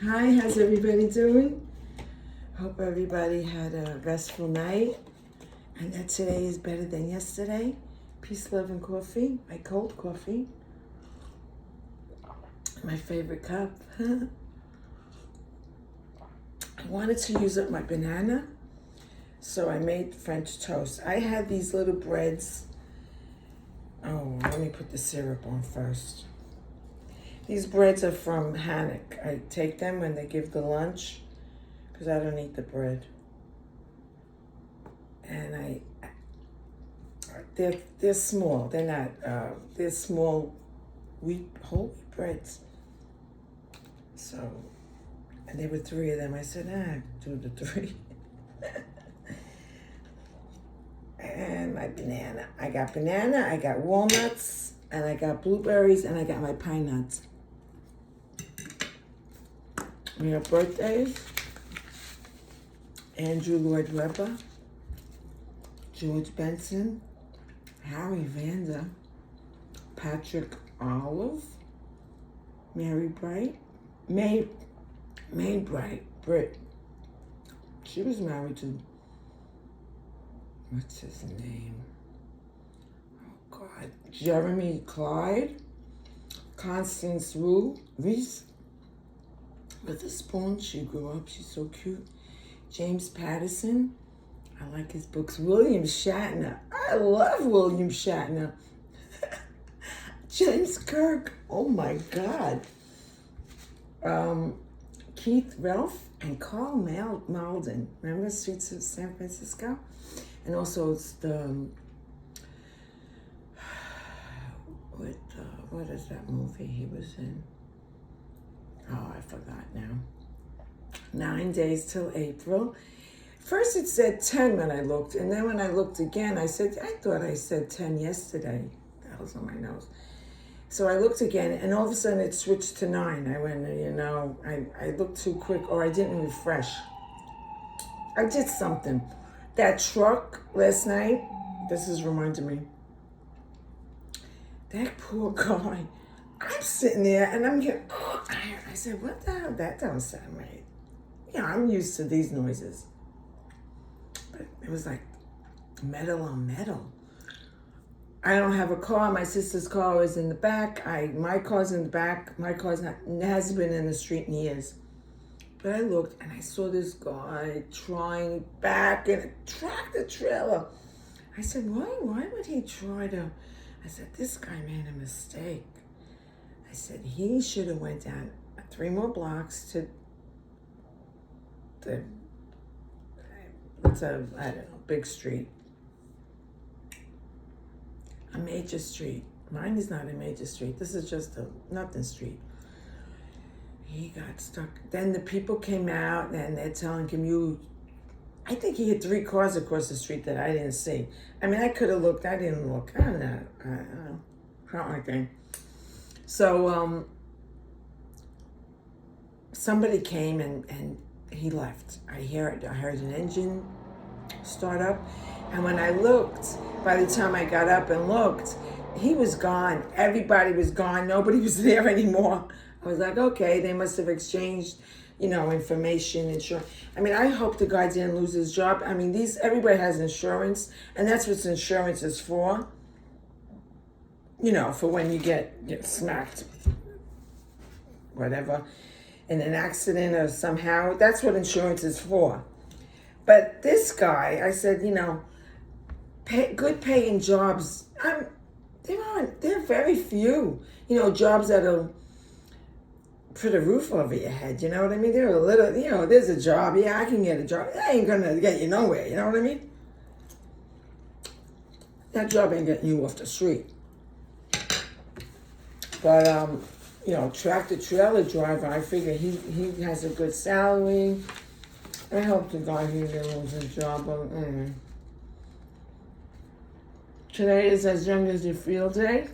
Hi, how's everybody doing? Hope everybody had a restful night and that today is better than yesterday. Peace, love, and coffee. My cold coffee. My favorite cup. I wanted to use up my banana, so I made French toast. I had these little breads. Oh, let me put the syrup on first. These breads are from Hannock. I take them when they give the lunch because I don't eat the bread. And they're small. They're not. They're small whole wheat breads. So, and there were 3 of them. I said, do the 3. And my banana. I got banana. I got walnuts, and I got blueberries, and I got my pine nuts. We have birthdays. Andrew Lloyd Webber, George Benson, Harry Vanda, Patrick Olive, Mary Bright, May Bright, Britt. She was married to, what's his name? Oh God, Jeremy Clyde, Constance Reese, with a spoon. She grew up. She's so cute. James Patterson. I like his books. William Shatner. I love William Shatner. James Kirk. Oh my God. Keith Ralph and Carl Malden. Remember Streets of San Francisco? And also it's the what is that movie he was in? Oh, I forgot now. 9 days till April. First it said 10 when I looked, and then when I looked again, I thought I said 10 yesterday. That was on my nose. So I looked again, and all of a sudden it switched to 9. I went, I looked too quick, or I didn't refresh. I did something. That truck last night, this is reminding me. That poor guy. I'm sitting there, and I'm getting, I said, what the hell? That don't sound right. I'm used to these noises. But it was like metal on metal. I don't have a car. My sister's car is in the back. My car's in the back. My car's hasn't been in the street in years. But I looked and I saw this guy trying back in a tractor trailer. I said, why would he try to? I said, this guy made a mistake. I said, he should have went down 3 more blocks to it's a, I don't know, big street. A major street. Mine is not a major street. This is just a nothing street. He got stuck. Then the people came out and they're telling him, I think he hit 3 cars across the street that I didn't see. I mean, I could have looked. I didn't look. I don't know. Not my thing. So somebody came and he left. I heard an engine start up. And when I looked, by the time I got up and looked, he was gone. Everybody was gone. Nobody was there anymore. I was like, okay, they must have exchanged, information, insurance. I mean, I hope the guy didn't lose his job. I mean, everybody has insurance, and that's what insurance is for. For when you get smacked, whatever, in an accident or somehow. That's what insurance is for. But this guy, I said, good paying jobs, they're very few. Jobs that'll put a roof over your head, you know what I mean? They're a little, there's a job. Yeah, I can get a job. That ain't gonna get you nowhere, you know what I mean? That job ain't getting you off the street. But, tractor trailer driver, I figure he has a good salary. I hope the guy here didn't lose his job, but Today is As Young as You Feel Day.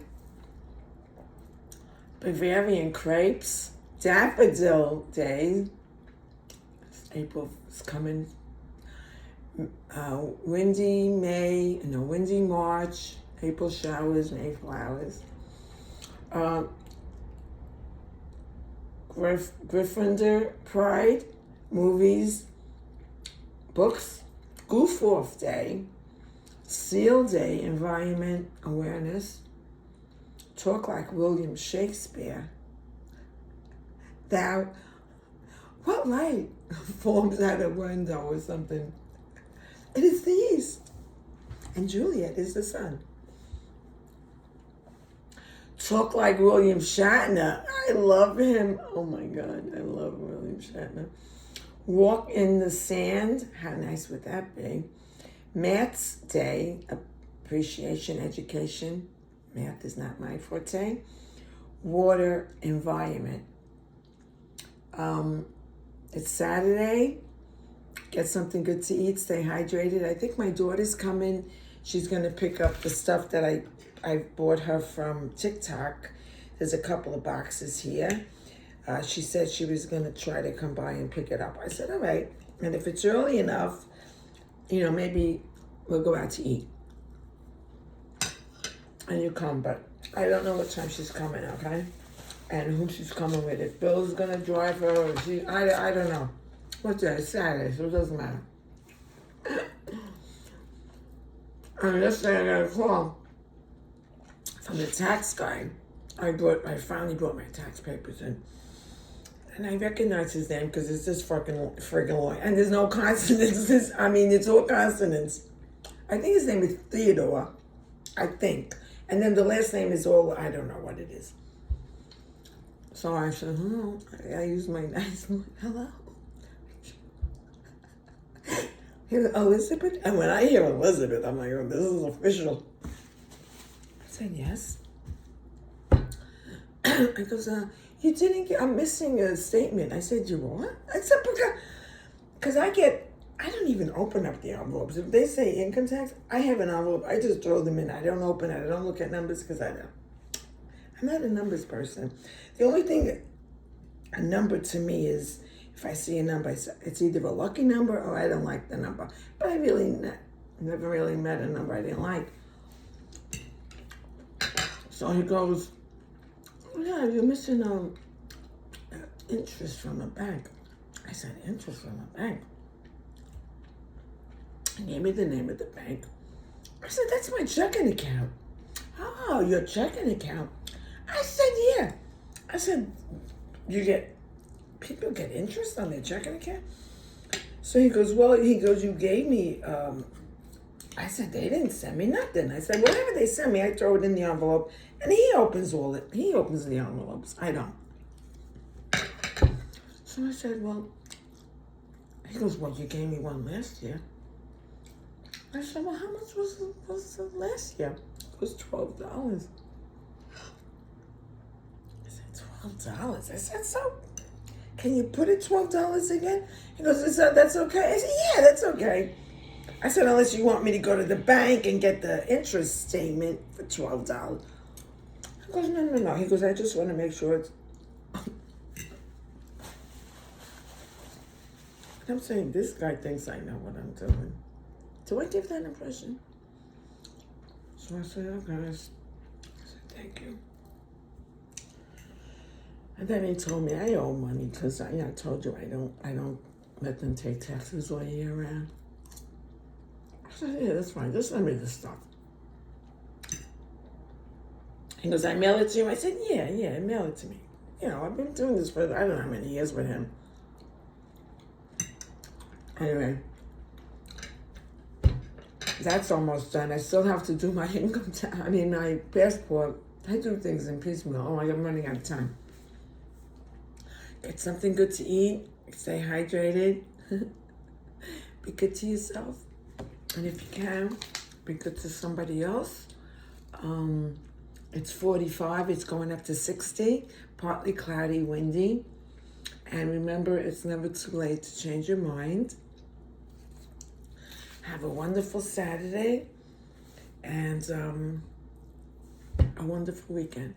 Bavarian crepes. Daffodil Day. April is coming. Windy March. April showers, May flowers. Gryffindor Pride, movies, books, Goof Off Day, Seal Day, Environment Awareness, Talk Like William Shakespeare. Thou, what light forms out a window or something? It is the east, and Juliet is the sun. Talk Like William Shatner. I love him. Oh my God, I love William Shatner. Walk in the Sand. How nice would that be? Math's Day. Appreciation, education. Math is not my forte. Water, environment. It's Saturday. Get something good to eat. Stay hydrated. I think my daughter's coming. She's going to pick up the stuff that I bought her from TikTok. There's a couple of boxes here. She said she was going to try to come by and pick it up. I said, all right. And if it's early enough, maybe we'll go out to eat. And you come, but I don't know what time she's coming, okay? And who she's coming with. If Bill's going to drive her or I don't know. What's that? It's Saturday, so it doesn't matter. And yesterday I got a call from the tax guy. I finally brought my tax papers in. And I recognize his name because it's this friggin' lawyer. And there's no consonants. It's all consonants. I think his name is Theodore. I think. And then the last name is all, I don't know what it is. So I said, I use my nice, hello. He was, Elizabeth? And when I hear Elizabeth, I'm like, oh, this is official. I said, yes. He goes, you didn't get, I'm missing a statement. I said, you what? I said, because I don't even open up the envelopes. If they say income tax, I have an envelope. I just throw them in. I don't open it. I don't look at numbers because I'm not a numbers person. The only thing, a number to me is, if I see a number, it's either a lucky number or I don't like the number. But I really never really met a number I didn't like. So he goes, yeah, you're missing interest from a bank. I said, interest from a bank? He gave me the name of the bank. I said, that's my checking account. Oh, your checking account? I said, yeah. I said, people get interest on their checking account? So he goes, you gave me, I said, they didn't send me nothing. I said, whatever they send me, I throw it in the envelope, and he opens the envelopes. I don't. So I said, he goes, you gave me one last year. I said, how much was the last year? It was $12. I said, $12? I said, so can you put it $12 again? He goes, that's okay? I said, yeah, that's okay. I said, unless you want me to go to the bank and get the interest statement for $12. He goes, no. He goes, I just want to make sure it's... I'm saying, this guy thinks I know what I'm doing. Do I give that impression? So I said, okay. I said, thank you. And then he told me I owe money because I told you I don't let them take taxes all year round. I said, yeah, that's fine. Just send me the stuff. He goes, I mail it to you? I said, yeah, mail it to me. I've been doing this for I don't know how many years with him. Anyway, that's almost done. I still have to do my income tax. My passport. I do things in piecemeal. Oh, I'm running out of time. Get something good to eat. Stay hydrated. Be good to yourself. And if you can, be good to somebody else. It's 45. It's going up to 60. Partly cloudy, windy. And remember, it's never too late to change your mind. Have a wonderful Saturday and a wonderful weekend.